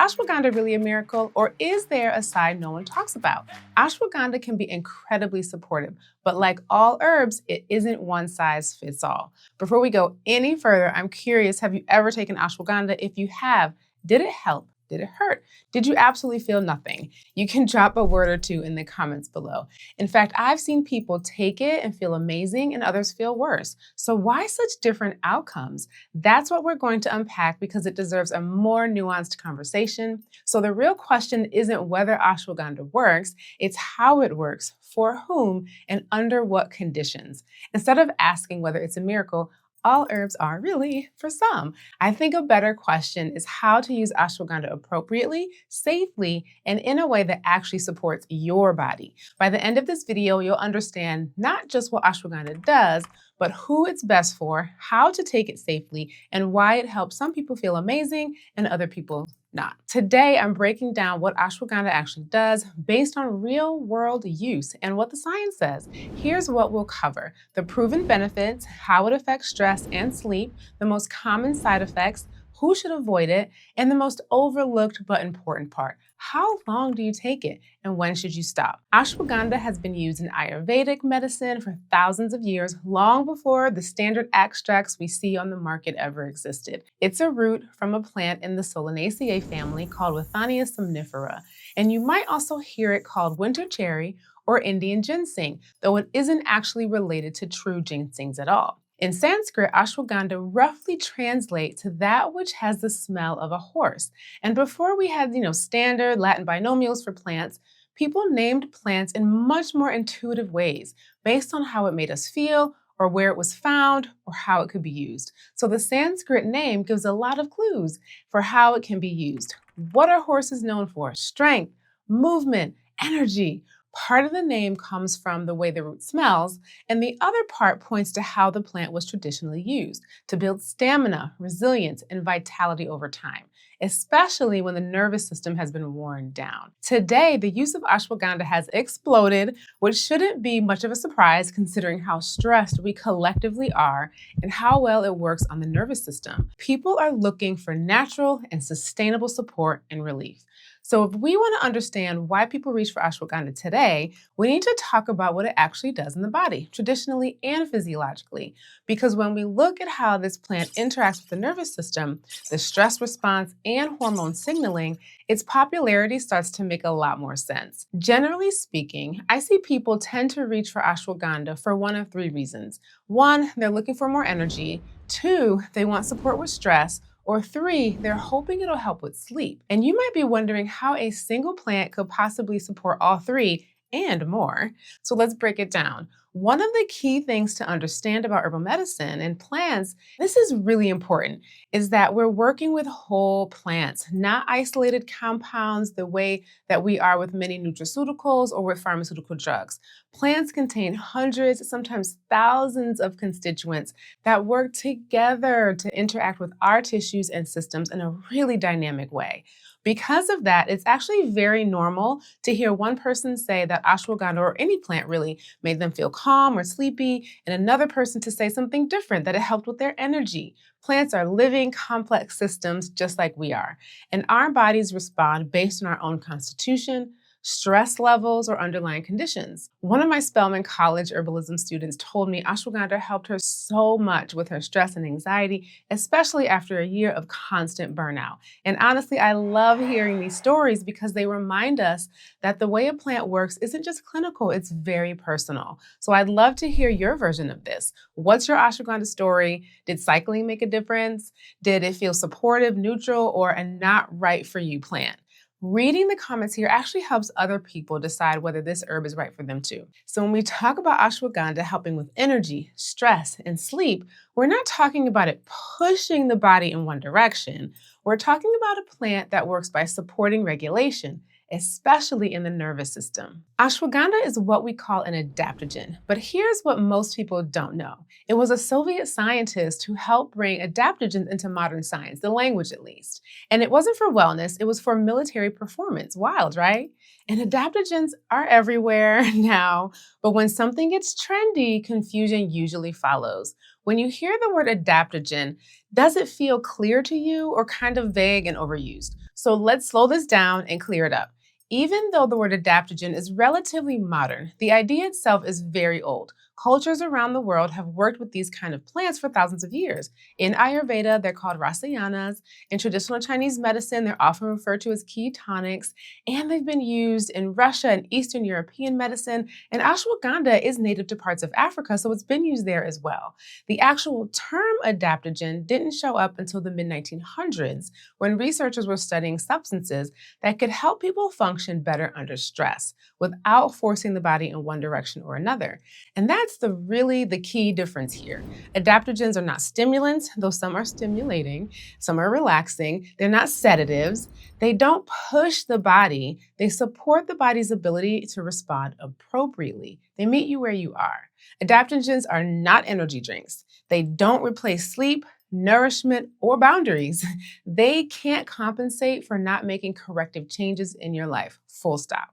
ashwagandha really a miracle, or is there a side no one talks about? Ashwagandha can be incredibly supportive, but like all herbs, it isn't one size fits all. Before we go any further, I'm curious, have you ever taken ashwagandha? If you have, did it help? Did it hurt? Did you absolutely feel nothing? You can drop a word or two in the comments below. In fact, I've seen people take it and feel amazing and others feel worse. So why such different outcomes? That's what we're going to unpack because it deserves a more nuanced conversation. So the real question isn't whether ashwagandha works, it's how it works, for whom, and under what conditions. Instead of asking whether it's a miracle, all herbs are really for some. I think a better question is how to use ashwagandha appropriately, safely, and in a way that actually supports your body. By the end of this video, you'll understand not just what ashwagandha does, but who it's best for, how to take it safely, and why it helps some people feel amazing and other people not. Today, I'm breaking down what ashwagandha actually does based on real-world use and what the science says. Here's what we'll cover: the proven benefits, how it affects stress and sleep, the most common side effects, who should avoid it, and the most overlooked but important part: how long do you take it and when should you stop? Ashwagandha has been used in Ayurvedic medicine for thousands of years, long before the standard extracts we see on the market ever existed. It's a root from a plant in the Solanaceae family called Withania somnifera, and you might also hear it called winter cherry or Indian ginseng, though it isn't actually related to true ginsengs at all. In Sanskrit, ashwagandha roughly translates to that which has the smell of a horse. And before we had, standard Latin binomials for plants, people named plants in much more intuitive ways based on how it made us feel, or where it was found, or how it could be used. So the Sanskrit name gives a lot of clues for how it can be used. What are horses known for? Strength, movement, energy. Part of the name comes from the way the root smells, and the other part points to how the plant was traditionally used to build stamina, resilience, and vitality over time, especially when the nervous system has been worn down. Today, the use of ashwagandha has exploded, which shouldn't be much of a surprise considering how stressed we collectively are and how well it works on the nervous system. People are looking for natural and sustainable support and relief. So if we want to understand why people reach for ashwagandha today, we need to talk about what it actually does in the body, traditionally and physiologically. Because when we look at how this plant interacts with the nervous system, the stress response, and hormone signaling, its popularity starts to make a lot more sense. Generally speaking, I see people tend to reach for ashwagandha for one of three reasons. One, they're looking for more energy. Two, they want support with stress. Or three, they're hoping it'll help with sleep. And you might be wondering how a single plant could possibly support all three and more. So let's break it down. One of the key things to understand about herbal medicine and plants, this is really important, is that we're working with whole plants, not isolated compounds the way that we are with many nutraceuticals or with pharmaceutical drugs. Plants contain hundreds, sometimes thousands of constituents that work together to interact with our tissues and systems in a really dynamic way. Because of that, it's actually very normal to hear one person say that ashwagandha, or any plant really, made them feel calm or sleepy, and another person to say something different, that it helped with their energy. Plants are living, complex systems just like we are, and our bodies respond based on our own constitution, stress levels, or underlying conditions. One of my Spelman College herbalism students told me ashwagandha helped her so much with her stress and anxiety, especially after a year of constant burnout. And honestly, I love hearing these stories because they remind us that the way a plant works isn't just clinical, it's very personal. So I'd love to hear your version of this. What's your ashwagandha story? Did cycling make a difference? Did it feel supportive, neutral, or a not right for you plant? Reading the comments here actually helps other people decide whether this herb is right for them too. So when we talk about ashwagandha helping with energy, stress, and sleep, we're not talking about it pushing the body in one direction. We're talking about a plant that works by supporting regulation, especially in the nervous system. Ashwagandha is what we call an adaptogen, but here's what most people don't know. It was a Soviet scientist who helped bring adaptogens into modern science, the language at least. And it wasn't for wellness, it was for military performance. Wild, right? And adaptogens are everywhere now, but when something gets trendy, confusion usually follows. When you hear the word adaptogen, does it feel clear to you or kind of vague and overused? So let's slow this down and clear it up. Even though the word adaptogen is relatively modern, the idea itself is very old. Cultures around the world have worked with these kind of plants for thousands of years. In Ayurveda, they're called rasayanas. In traditional Chinese medicine, they're often referred to as key tonics. And they've been used in Russia and Eastern European medicine. And ashwagandha is native to parts of Africa, so it's been used there as well. The actual term adaptogen didn't show up until the mid 1900s when researchers were studying substances that could help people function better under stress without forcing the body in one direction or another. And that's really the key difference here. Adaptogens are not stimulants, though some are stimulating, some are relaxing. They're not sedatives. They don't push the body. They support the body's ability to respond appropriately. They meet you where you are. Adaptogens are not energy drinks. They don't replace sleep, nourishment, or boundaries. They can't compensate for not making corrective changes in your life, full stop.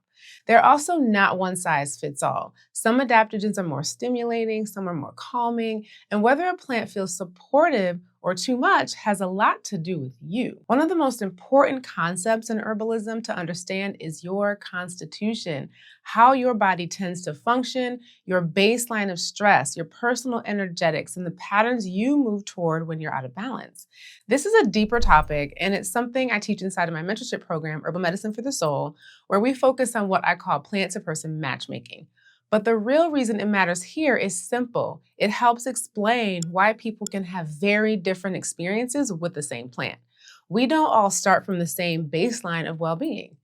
They're also not one size fits all. Some adaptogens are more stimulating, some are more calming, and whether a plant feels supportive or too much has a lot to do with you. One of the most important concepts in herbalism to understand is your constitution, how your body tends to function, your baseline of stress, your personal energetics, and the patterns you move toward when you're out of balance. This is a deeper topic, and it's something I teach inside of my mentorship program, Herbal Medicine for the Soul, where we focus on what I call plant-to-person matchmaking. But the real reason it matters here is simple. It helps explain why people can have very different experiences with the same plant. We don't all start from the same baseline of well-being.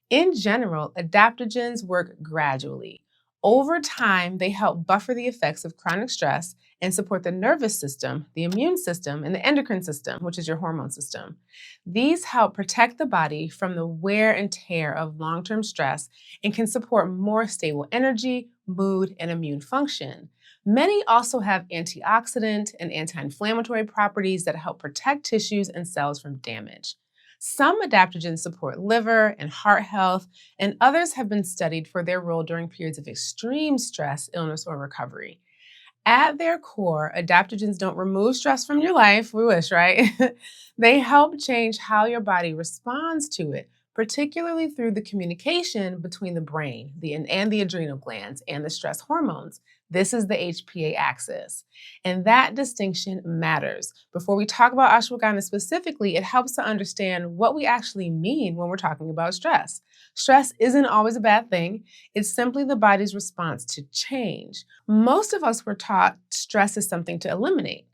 In general, adaptogens work gradually. Over time, they help buffer the effects of chronic stress and support the nervous system, the immune system, and the endocrine system, which is your hormone system. These help protect the body from the wear and tear of long-term stress and can support more stable energy, mood, and immune function. Many also have antioxidant and anti-inflammatory properties that help protect tissues and cells from damage. Some adaptogens support liver and heart health, and others have been studied for their role during periods of extreme stress, illness, or recovery. At their core, adaptogens don't remove stress from your life. We wish, right? They help change how your body responds to it, particularly through the communication between the brain and the adrenal glands and the stress hormones. This is the HPA axis. And that distinction matters. Before we talk about ashwagandha specifically, it helps to understand what we actually mean when we're talking about stress. Stress isn't always a bad thing. It's simply the body's response to change. Most of us were taught stress is something to eliminate.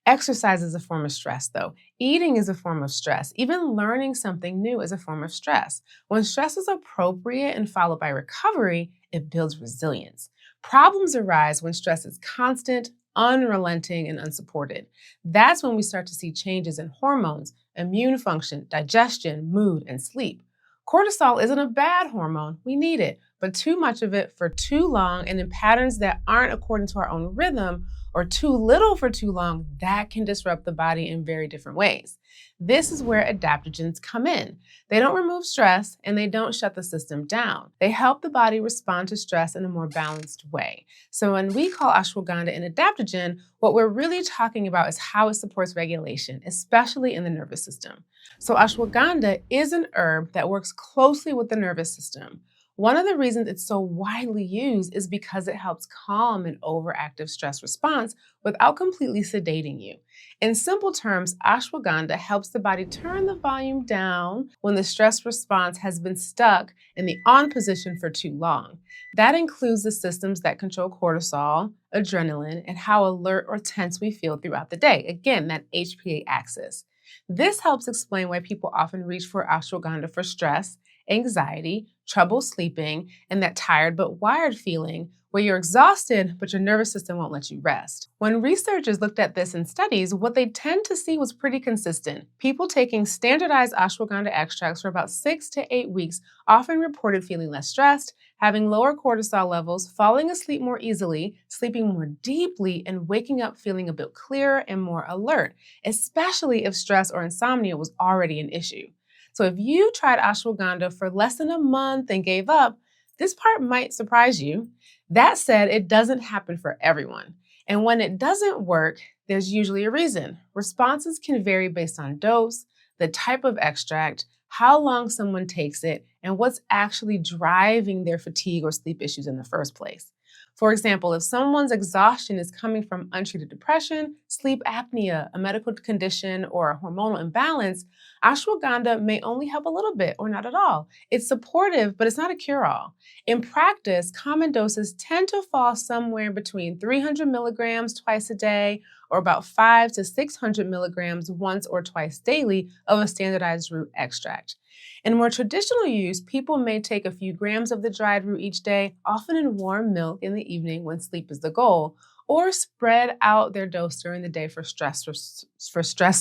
Exercise is a form of stress, though. Eating is a form of stress. Even learning something new is a form of stress. When stress is appropriate and followed by recovery, it builds resilience. Problems arise when stress is constant, unrelenting, and unsupported. That's when we start to see changes in hormones, immune function, digestion, mood, and sleep. Cortisol isn't a bad hormone. We need it, but too much of it for too long and in patterns that aren't according to our own rhythm, or too little for too long, that can disrupt the body in very different ways. This is where adaptogens come in. They don't remove stress and they don't shut the system down. They help the body respond to stress in a more balanced way. So when we call ashwagandha an adaptogen, what we're really talking about is how it supports regulation, especially in the nervous system. So ashwagandha is an herb that works closely with the nervous system. One of the reasons it's so widely used is because it helps calm an overactive stress response without completely sedating you. In simple terms, ashwagandha helps the body turn the volume down when the stress response has been stuck in the on position for too long. That includes the systems that control cortisol, adrenaline, and how alert or tense we feel throughout the day. Again, that HPA axis. This helps explain why people often reach for ashwagandha for stress, anxiety, trouble sleeping, and that tired but wired feeling where you're exhausted but your nervous system won't let you rest. When researchers looked at this in studies, what they tend to see was pretty consistent. People taking standardized ashwagandha extracts for about 6 to 8 weeks often reported feeling less stressed, having lower cortisol levels, falling asleep more easily, sleeping more deeply, and waking up feeling a bit clearer and more alert, especially if stress or insomnia was already an issue. So if you tried ashwagandha for less than a month and gave up, this part might surprise you. That said, it doesn't happen for everyone. And when it doesn't work, there's usually a reason. Responses can vary based on dose, the type of extract, how long someone takes it, and what's actually driving their fatigue or sleep issues in the first place. For example, if someone's exhaustion is coming from untreated depression, sleep apnea, a medical condition, or a hormonal imbalance, ashwagandha may only help a little bit or not at all. It's supportive, but it's not a cure-all. In practice, common doses tend to fall somewhere between 300 milligrams twice a day or about 5 to 600 milligrams once or twice daily of a standardized root extract. In more traditional use, people may take a few grams of the dried root each day, often in warm milk in the evening when sleep is the goal, or spread out their dose during the day for stress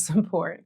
support.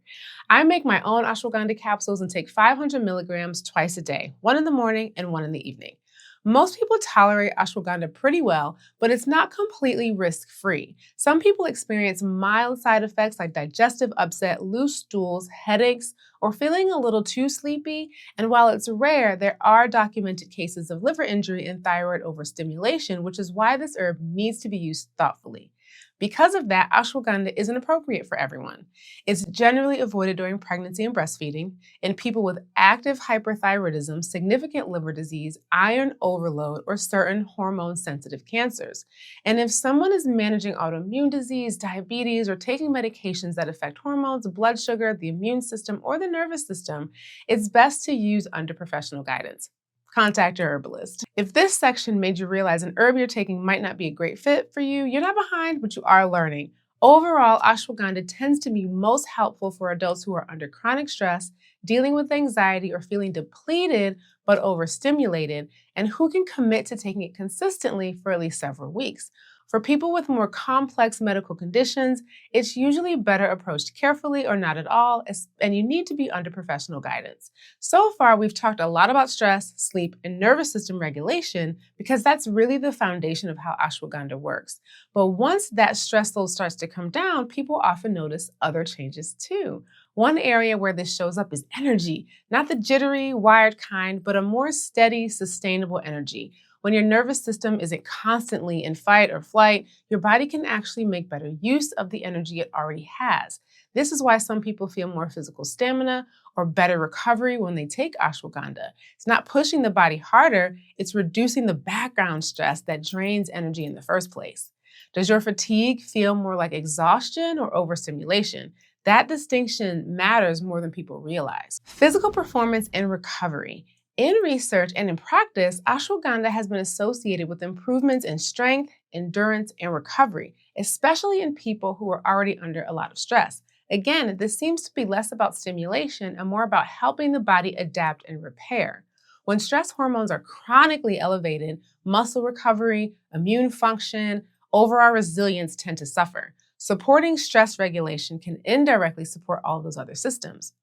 I make my own ashwagandha capsules and take 500 milligrams twice a day, one in the morning and one in the evening. Most people tolerate ashwagandha pretty well, but it's not completely risk-free. Some people experience mild side effects like digestive upset, loose stools, headaches, or feeling a little too sleepy. And while it's rare, there are documented cases of liver injury and thyroid overstimulation, which is why this herb needs to be used thoughtfully. Because of that, ashwagandha isn't appropriate for everyone. It's generally avoided during pregnancy and breastfeeding, in people with active hyperthyroidism, significant liver disease, iron overload, or certain hormone-sensitive cancers. And if someone is managing autoimmune disease, diabetes, or taking medications that affect hormones, blood sugar, the immune system, or the nervous system, it's best to use under professional guidance. Contact your herbalist. If this section made you realize an herb you're taking might not be a great fit for you, you're not behind, but you are learning. Overall, ashwagandha tends to be most helpful for adults who are under chronic stress, dealing with anxiety, or feeling depleted but overstimulated, and who can commit to taking it consistently for at least several weeks. For people with more complex medical conditions, it's usually better approached carefully or not at all, and you need to be under professional guidance. So far, we've talked a lot about stress, sleep, and nervous system regulation because that's really the foundation of how ashwagandha works. But once that stress load starts to come down, people often notice other changes too. One area where this shows up is energy, not the jittery, wired kind, but a more steady, sustainable energy. When your nervous system isn't constantly in fight or flight, your body can actually make better use of the energy it already has. This is why some people feel more physical stamina or better recovery when they take ashwagandha. It's not pushing the body harder, it's reducing the background stress that drains energy in the first place. Does your fatigue feel more like exhaustion or overstimulation? That distinction matters more than people realize. Physical performance and recovery. In research and in practice, ashwagandha has been associated with improvements in strength, endurance, and recovery, especially in people who are already under a lot of stress. Again, this seems to be less about stimulation and more about helping the body adapt and repair. When stress hormones are chronically elevated, muscle recovery, immune function, overall resilience tend to suffer. Supporting stress regulation can indirectly support all those other systems.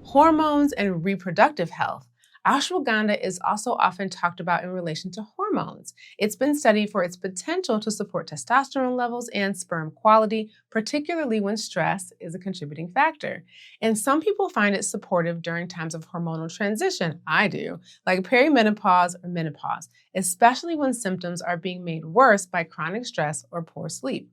Hormones and reproductive health. Ashwagandha is also often talked about in relation to hormones. It's been studied for its potential to support testosterone levels and sperm quality, particularly when stress is a contributing factor. And some people find it supportive during times of hormonal transition. I do, like perimenopause or menopause, especially when symptoms are being made worse by chronic stress or poor sleep.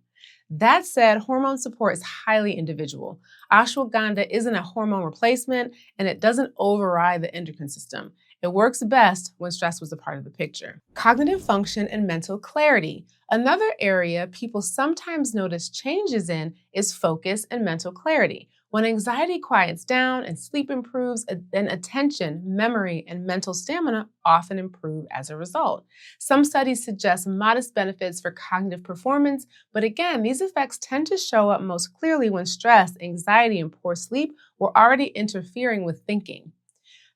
That said, hormone support is highly individual. Ashwagandha isn't a hormone replacement, and it doesn't override the endocrine system. It works best when stress was a part of the picture. Cognitive function and mental clarity. Another area people sometimes notice changes in is focus and mental clarity. When anxiety quiets down and sleep improves, then attention, memory, and mental stamina often improve as a result. Some studies suggest modest benefits for cognitive performance, but again, these effects tend to show up most clearly when stress, anxiety, and poor sleep were already interfering with thinking.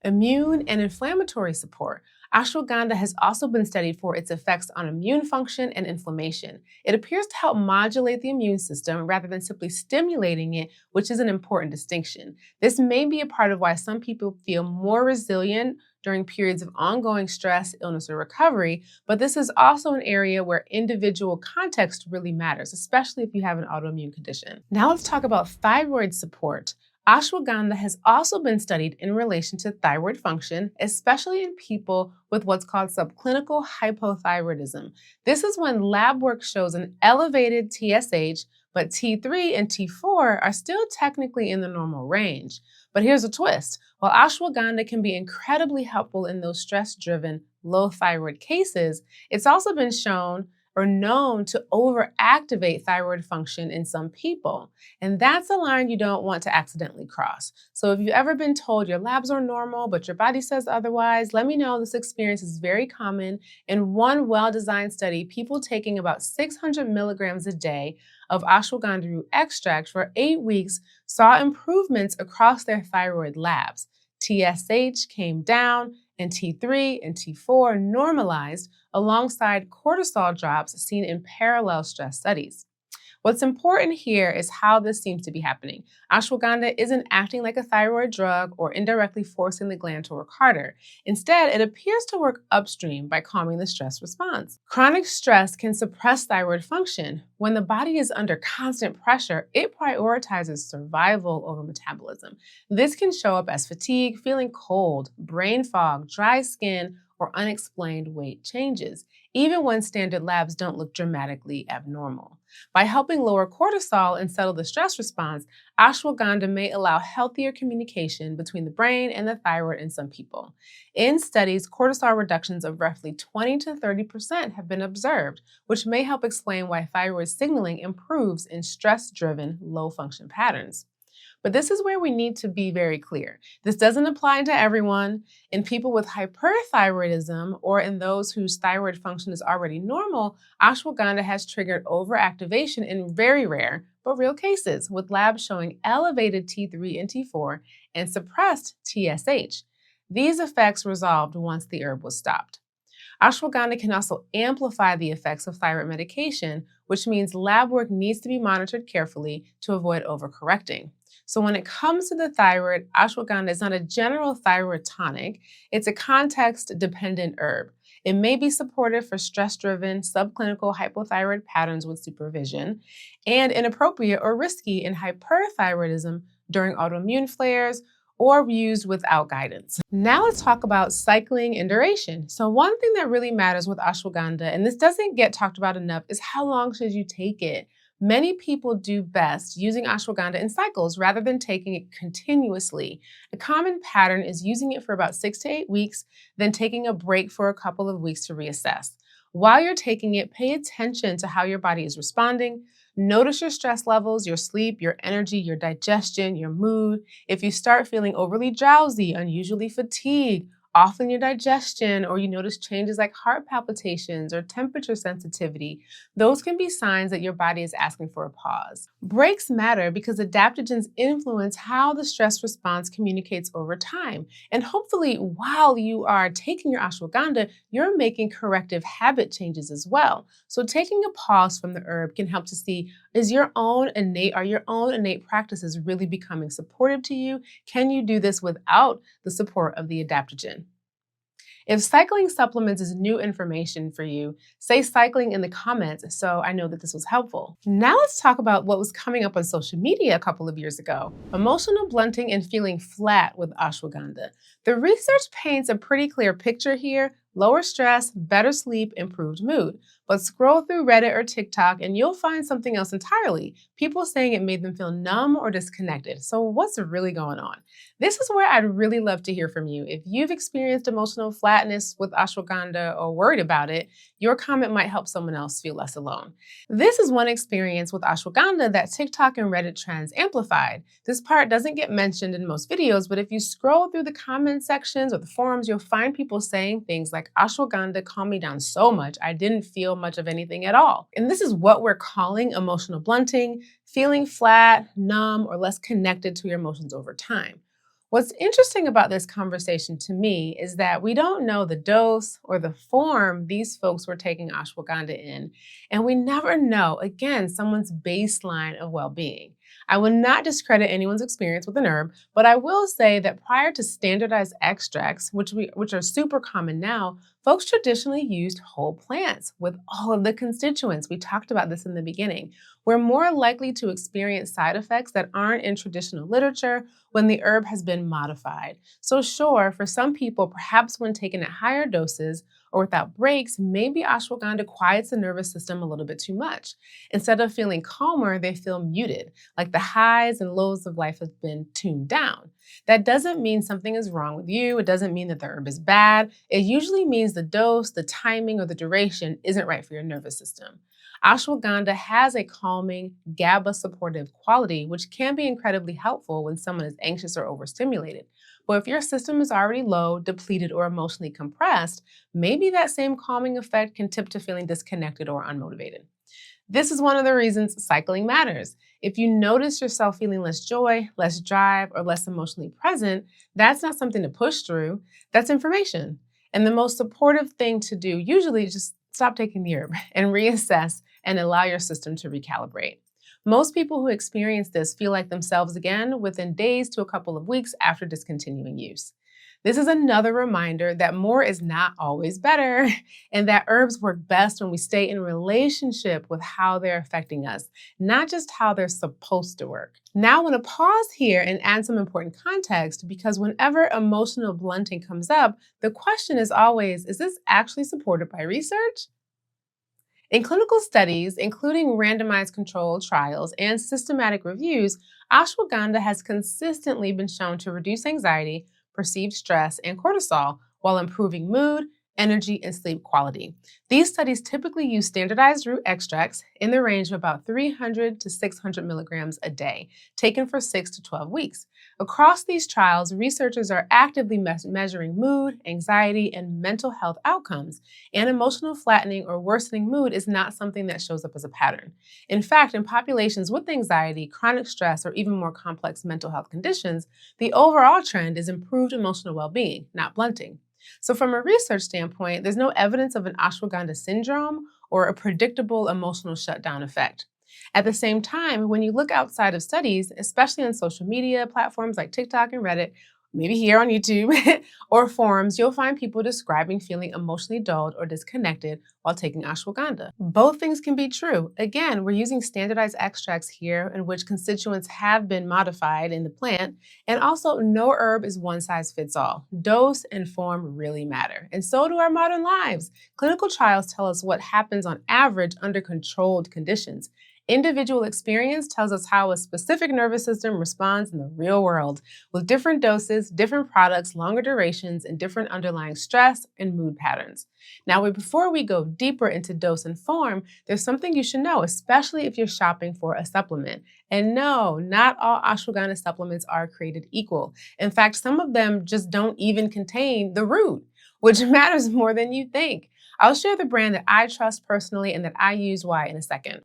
Immune and inflammatory support. Ashwagandha has also been studied for its effects on immune function and inflammation. It appears to help modulate the immune system rather than simply stimulating it, which is an important distinction. This may be a part of why some people feel more resilient during periods of ongoing stress, illness, or recovery, but this is also an area where individual context really matters, especially if you have an autoimmune condition. Now let's talk about thyroid support. Ashwagandha has also been studied in relation to thyroid function, especially in people with what's called subclinical hypothyroidism. This is when lab work shows an elevated TSH, but T3 and T4 are still technically in the normal range. But here's a twist. While ashwagandha can be incredibly helpful in those stress-driven, low thyroid cases, it's also been shown or known to overactivate thyroid function in some people. And that's a line you don't want to accidentally cross. So if you've ever been told your labs are normal, but your body says otherwise, let me know. This experience is very common. In one well-designed study, people taking about 600 milligrams a day of ashwagandha root extract for 8 weeks saw improvements across their thyroid labs. TSH came down, and T3 and T4 normalized alongside cortisol drops seen in parallel stress studies. What's important here is how this seems to be happening. Ashwagandha isn't acting like a thyroid drug or indirectly forcing the gland to work harder. Instead, it appears to work upstream by calming the stress response. Chronic stress can suppress thyroid function. When the body is under constant pressure, it prioritizes survival over metabolism. This can show up as fatigue, feeling cold, brain fog, dry skin, or unexplained weight changes, even when standard labs don't look dramatically abnormal. By helping lower cortisol and settle the stress response, ashwagandha may allow healthier communication between the brain and the thyroid in some people. In studies, cortisol reductions of roughly 20 to 30% have been observed, which may help explain why thyroid signaling improves in stress-driven, low-function patterns. But this is where we need to be very clear. This doesn't apply to everyone. In people with hyperthyroidism or in those whose thyroid function is already normal, ashwagandha has triggered overactivation in very rare but real cases, with labs showing elevated T3 and T4 and suppressed TSH. These effects resolved once the herb was stopped. Ashwagandha can also amplify the effects of thyroid medication, which means lab work needs to be monitored carefully to avoid overcorrecting. So when it comes to the thyroid, ashwagandha is not a general thyroid tonic. It's a context-dependent herb. It may be supportive for stress-driven, subclinical hypothyroid patterns with supervision, and inappropriate or risky in hyperthyroidism during autoimmune flares or used without guidance. Now let's talk about cycling and duration. So one thing that really matters with ashwagandha, and this doesn't get talked about enough, is how long should you take it? Many people do best using ashwagandha in cycles rather than taking it continuously. A common pattern is using it for about 6 to 8 weeks, then taking a break for a couple of weeks to reassess. While you're taking it, pay attention to how your body is responding. Notice your stress levels, your sleep, your energy, your digestion, your mood. If you start feeling overly drowsy, unusually fatigued, off in your digestion, or you notice changes like heart palpitations or temperature sensitivity, those can be signs that your body is asking for a pause. Breaks matter because adaptogens influence how the stress response communicates over time. And hopefully, while you are taking your ashwagandha, you're making corrective habit changes as well. So taking a pause from the herb can help to see, are your own innate practices really becoming supportive to you? Can you do this without the support of the adaptogen? If cycling supplements is new information for you, say cycling in the comments so I know that this was helpful. Now let's talk about what was coming up on social media a couple of years ago. Emotional blunting and feeling flat with ashwagandha. The research paints a pretty clear picture here: lower stress, better sleep, improved mood. But scroll through Reddit or TikTok and you'll find something else entirely. People saying it made them feel numb or disconnected. So what's really going on? This is where I'd really love to hear from you. If you've experienced emotional flatness with ashwagandha or worried about it, your comment might help someone else feel less alone. This is one experience with ashwagandha that TikTok and Reddit trends amplified. This part doesn't get mentioned in most videos, but if you scroll through the comment sections or the forums, you'll find people saying things like, ashwagandha calmed me down so much, I didn't feel much of anything at all. And this is what we're calling emotional blunting, feeling flat, numb, or less connected to your emotions over time. What's interesting about this conversation to me is that we don't know the dose or the form these folks were taking ashwagandha in, and we never know, again, someone's baseline of well-being. I will not discredit anyone's experience with an herb, but I will say that prior to standardized extracts, which are super common now, folks traditionally used whole plants with all of the constituents. We talked about this in the beginning, We're more likely to experience side effects that aren't in traditional literature when the herb has been modified. So sure, for some people, perhaps when taken at higher doses or without breaks, maybe ashwagandha quiets the nervous system a little bit too much. Instead of feeling calmer, they feel muted, like the highs and lows of life have been tuned down. That doesn't mean something is wrong with you. It doesn't mean that the herb is bad. It usually means the dose, the timing, or the duration isn't right for your nervous system. Ashwagandha has a calming, GABA supportive quality, which can be incredibly helpful when someone is anxious or overstimulated. But if your system is already low, depleted, or emotionally compressed, maybe that same calming effect can tip to feeling disconnected or unmotivated. This is one of the reasons cycling matters. If you notice yourself feeling less joy, less drive, or less emotionally present, that's not something to push through, that's information. And the most supportive thing to do usually is just stop taking the herb and reassess and allow your system to recalibrate. Most people who experience this feel like themselves again within days to a couple of weeks after discontinuing use. This is another reminder that more is not always better and that herbs work best when we stay in relationship with how they're affecting us, not just how they're supposed to work. Now I want to pause here and add some important context because whenever emotional blunting comes up, the question is always, is this actually supported by research? In clinical studies, including randomized controlled trials and systematic reviews, ashwagandha has consistently been shown to reduce anxiety, perceived stress, and cortisol while improving mood, energy, and sleep quality. These studies typically use standardized root extracts in the range of about 300 to 600 milligrams a day, taken for 6 to 12 weeks. Across these trials, researchers are actively measuring mood, anxiety, and mental health outcomes, and emotional flattening or worsening mood is not something that shows up as a pattern. In fact, in populations with anxiety, chronic stress, or even more complex mental health conditions, the overall trend is improved emotional well-being, not blunting. So from a research standpoint, there's no evidence of an ashwagandha syndrome or a predictable emotional shutdown effect. At the same time, when you look outside of studies, especially on social media platforms like TikTok and Reddit, maybe here on YouTube, or forums, you'll find people describing feeling emotionally dulled or disconnected while taking ashwagandha. Both things can be true. Again, we're using standardized extracts here in which constituents have been modified in the plant, and also no herb is one size fits all. Dose and form really matter, and so do our modern lives. Clinical trials tell us what happens on average under controlled conditions. Individual experience tells us how a specific nervous system responds in the real world, with different doses, different products, longer durations, and different underlying stress and mood patterns. Now, before we go deeper into dose and form, there's something you should know, especially if you're shopping for a supplement. And no, not all ashwagandha supplements are created equal. In fact, some of them just don't even contain the root, which matters more than you think. I'll share the brand that I trust personally and that I use why in a second.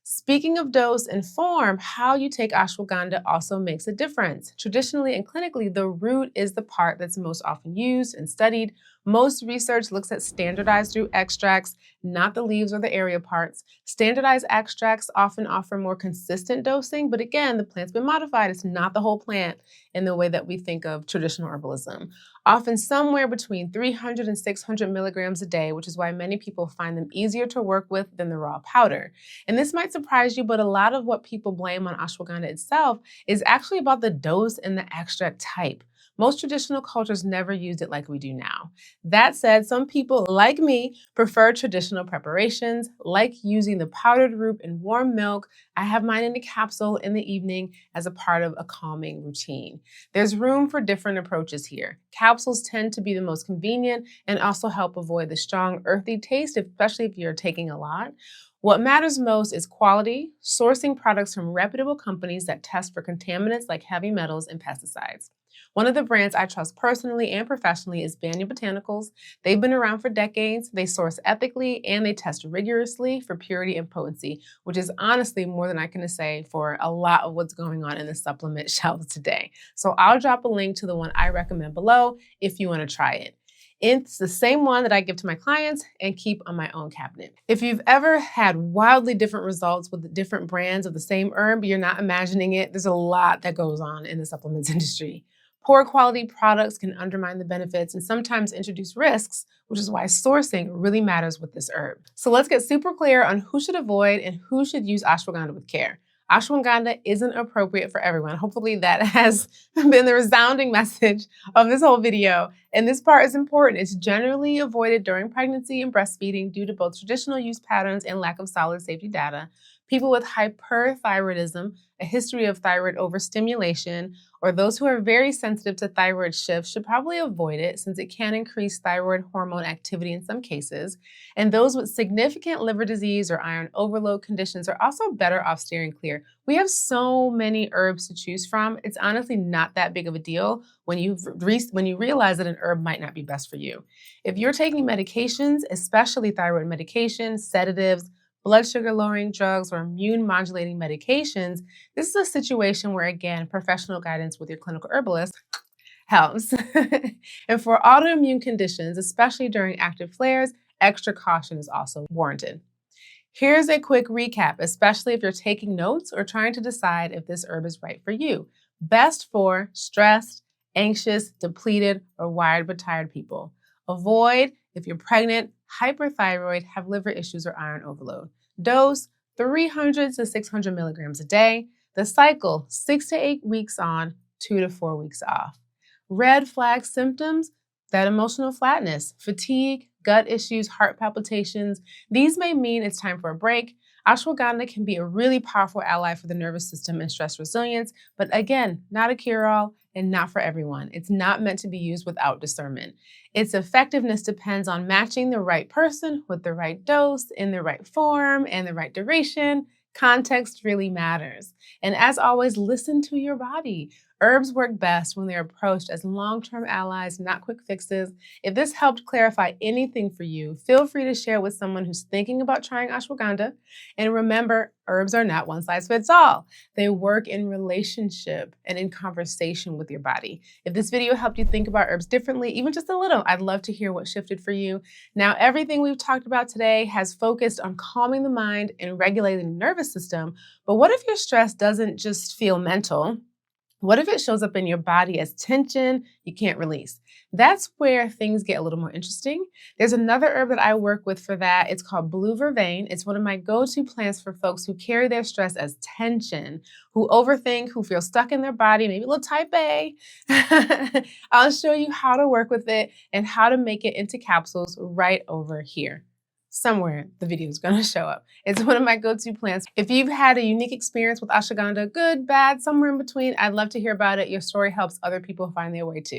Speaking of dose and form, how you take ashwagandha also makes a difference. Traditionally and clinically, the root is the part that's most often used and studied. Most research looks at standardized root extracts, not the leaves or the area parts. Standardized extracts often offer more consistent dosing, but again, the plant's been modified. It's not the whole plant in the way that we think of traditional herbalism. Often somewhere between 300 and 600 milligrams a day, which is why many people find them easier to work with than the raw powder. And this might surprise you, but a lot of what people blame on ashwagandha itself is actually about the dose and the extract type. Most traditional cultures never used it like we do now. That said, some people, like me, prefer traditional preparations, like using the powdered root in warm milk. I have mine in a capsule in the evening as a part of a calming routine. There's room for different approaches here. Capsules tend to be the most convenient and also help avoid the strong earthy taste, especially if you're taking a lot. What matters most is quality, sourcing products from reputable companies that test for contaminants like heavy metals and pesticides. One of the brands I trust personally and professionally is Banyan Botanicals. They've been around for decades, they source ethically, and they test rigorously for purity and potency, which is honestly more than I can say for a lot of what's going on in the supplement shelves today. So I'll drop a link to the one I recommend below if you want to try it. It's the same one that I give to my clients and keep on my own cabinet. If you've ever had wildly different results with different brands of the same herb, you're not imagining it. There's a lot that goes on in the supplements industry. Poor quality products can undermine the benefits and sometimes introduce risks, which is why sourcing really matters with this herb. So let's get super clear on who should avoid and who should use ashwagandha with care. Ashwagandha isn't appropriate for everyone. Hopefully that has been the resounding message of this whole video. And this part is important. It's generally avoided during pregnancy and breastfeeding due to both traditional use patterns and lack of solid safety data. People with hyperthyroidism, a history of thyroid overstimulation, or those who are very sensitive to thyroid shifts should probably avoid it since it can increase thyroid hormone activity in some cases. And those with significant liver disease or iron overload conditions are also better off steering clear. We have so many herbs to choose from. It's honestly not that big of a deal when you realize that an herb might not be best for you. If you're taking medications, especially thyroid medications, sedatives, blood sugar lowering drugs, or immune modulating medications, this is a situation where, again, professional guidance with your clinical herbalist helps. And for autoimmune conditions, especially during active flares, extra caution is also warranted. Here's a quick recap, especially if you're taking notes or trying to decide if this herb is right for you. Best for stressed, anxious, depleted, or wired but tired people. Avoid if you're pregnant, hyperthyroid, have liver issues, or iron overload. Dose 300 to 600 milligrams a day. The cycle 6 to 8 weeks on, 2 to 4 weeks off. Red flag symptoms, that emotional flatness, fatigue, gut issues, heart palpitations. These may mean it's time for a break. Ashwagandha can be a really powerful ally for the nervous system and stress resilience, but again, not a cure-all and not for everyone. It's not meant to be used without discernment. Its effectiveness depends on matching the right person with the right dose, in the right form, and the right duration. Context really matters. And as always, listen to your body. Herbs work best when they're approached as long-term allies, not quick fixes. If this helped clarify anything for you, feel free to share with someone who's thinking about trying ashwagandha. And remember, herbs are not one size fits all. They work in relationship and in conversation with your body. If this video helped you think about herbs differently, even just a little, I'd love to hear what shifted for you. Now, everything we've talked about today has focused on calming the mind and regulating the nervous system. But what if your stress doesn't just feel mental? What if it shows up in your body as tension you can't release? That's where things get a little more interesting. There's another herb that I work with for that. It's called blue vervain. It's one of my go-to plants for folks who carry their stress as tension, who overthink, who feel stuck in their body, maybe a little type A. I'll show you how to work with it and how to make it into capsules right over here. Somewhere the video is going to show up. It's one of my go-to plants. If you've had a unique experience with ashwagandha, good, bad, somewhere in between, I'd love to hear about it. Your story helps other people find their way too.